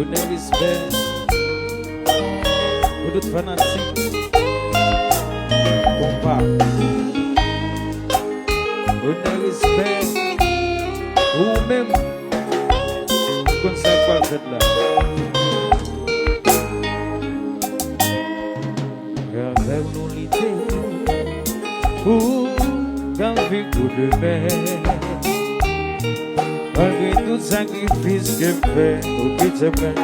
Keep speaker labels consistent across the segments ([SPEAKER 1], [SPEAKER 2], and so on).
[SPEAKER 1] ne respect, ou d'autres fanatiques, compas, ou ne respect, ou même, comme ça, quoi le fait là. Gardez nous l'idée, ou quand vit coup de mer. Malgré tout sacrifice que fait au pitchman,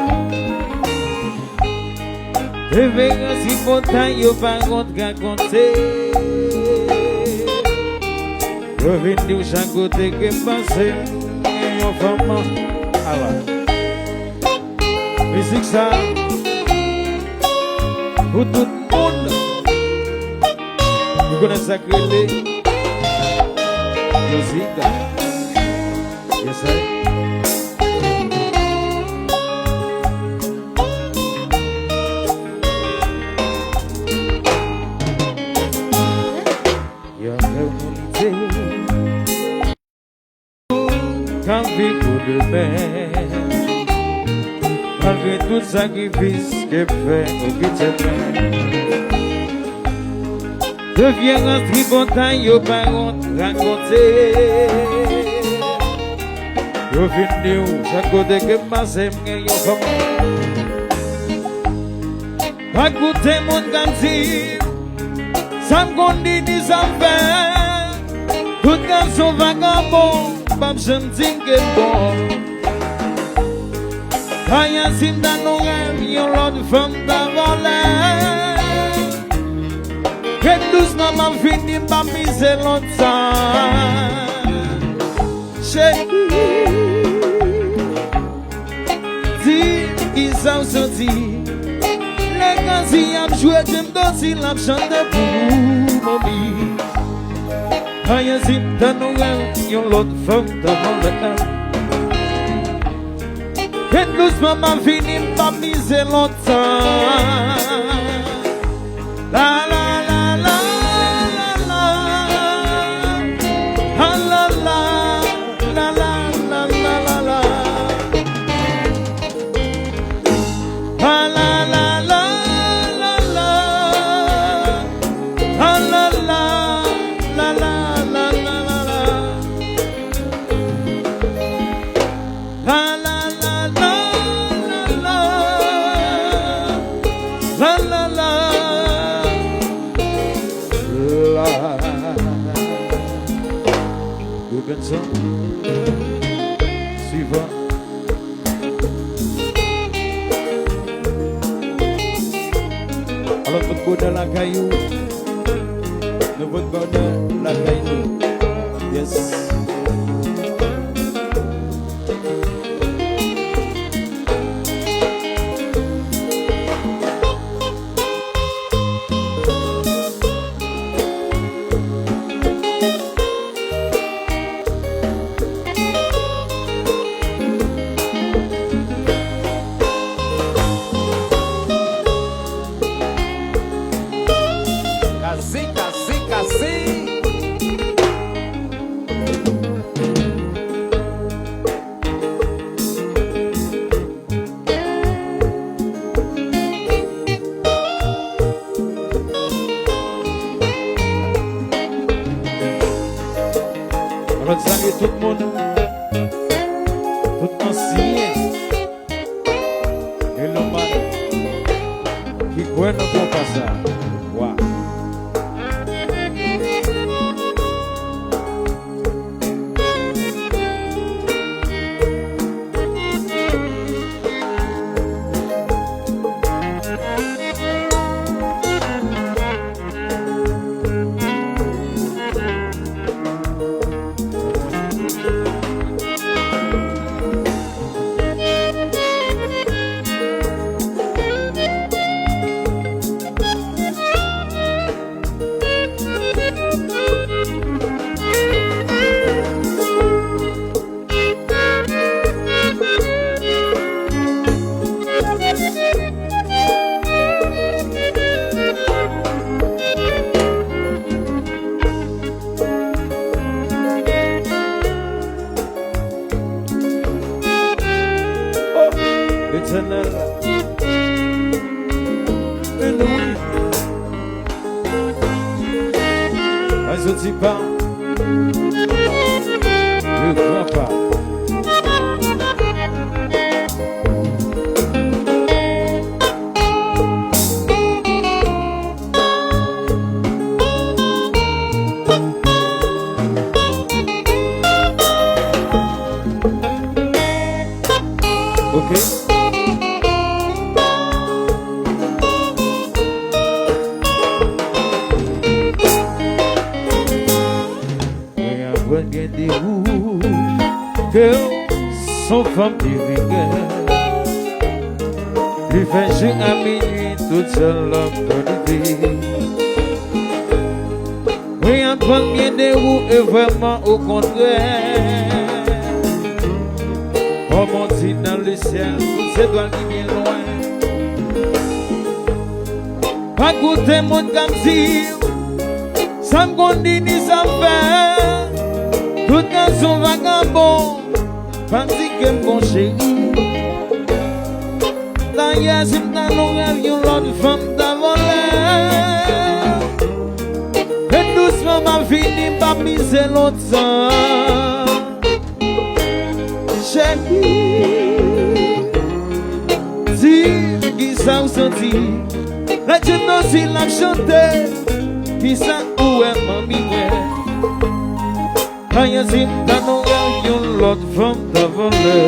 [SPEAKER 1] je verrai si montagne au par contre raconter. Je vais dire chaque côté que passer mon femme. Alors, musique ça pour tout le monde. Vous connaissez ça créé musique. Yes, sir. Your humilité, quand vit coup de mer, malgré tout sacrifice que fait au pitchman, devient un tripotaille aux parents raconter. Je finis où chaque côté que passe m'gagne au fond. Pas goûter mon gantier, ça me conduit ni ça me fait. Tout garçon vagabond, pas besoin de dire que bon. Rien sim dans nos rêves, y'en l'autre femme d'avaler. Que doucement m'a fini, m'a misé longtemps. Ils ont senti les gars y ont joué, j'aime danser la chante pour mamie. Rien si dans nos rêves, y'ont l'autre femme devant le temps. Que doucement m'a fini, m'a misé longtemps. La la la la la la la la la. Suivant. Alors votre bonheur la caillou, le votre bonheur la caillou. Yes. Alors salut tout le monde, tout ancien et le mal qui croit dans ton passage. Wow. l'éternel. Et nous, je ne dis pas, je ne crois pas. Ok. Des roues que son femme rigueur lui fait jouer à minuit toute seule l'homme de l'idée. Oui, Antoine bien des roues et vraiment au contraire. Oh mon Dieu dans le ciel, toutes ces doigts qui viennent loin. Pas goûter mon gamzir, ça me conduit ni ça me fait. Tout garçon vagabond, pensez que mon chéri. D'ailleurs, si m'ta l'oreille, yon l'autre femme t'a volé. Et doucement m'a fini par miser l'autre sang. Chéri, dis qui ça ou senti. La jeune aussi l'a chanté. Qui ça ou est mamie. Quand y'a zim dans nos gars, yon l'autre femme t'a volé.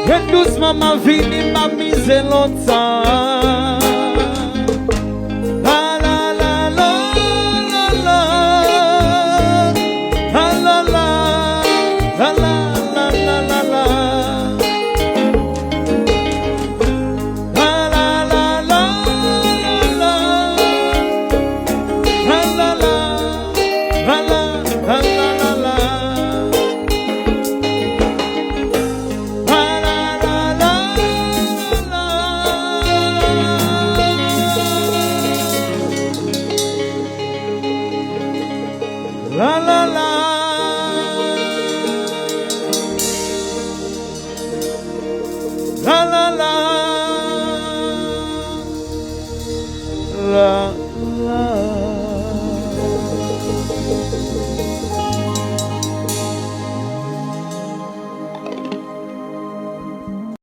[SPEAKER 1] Et doucement ma vie m'a misé longtemps. La la la la la la. La la la. La la la la la. La la la la la. La la la. La la la la la. La la la. La la la. La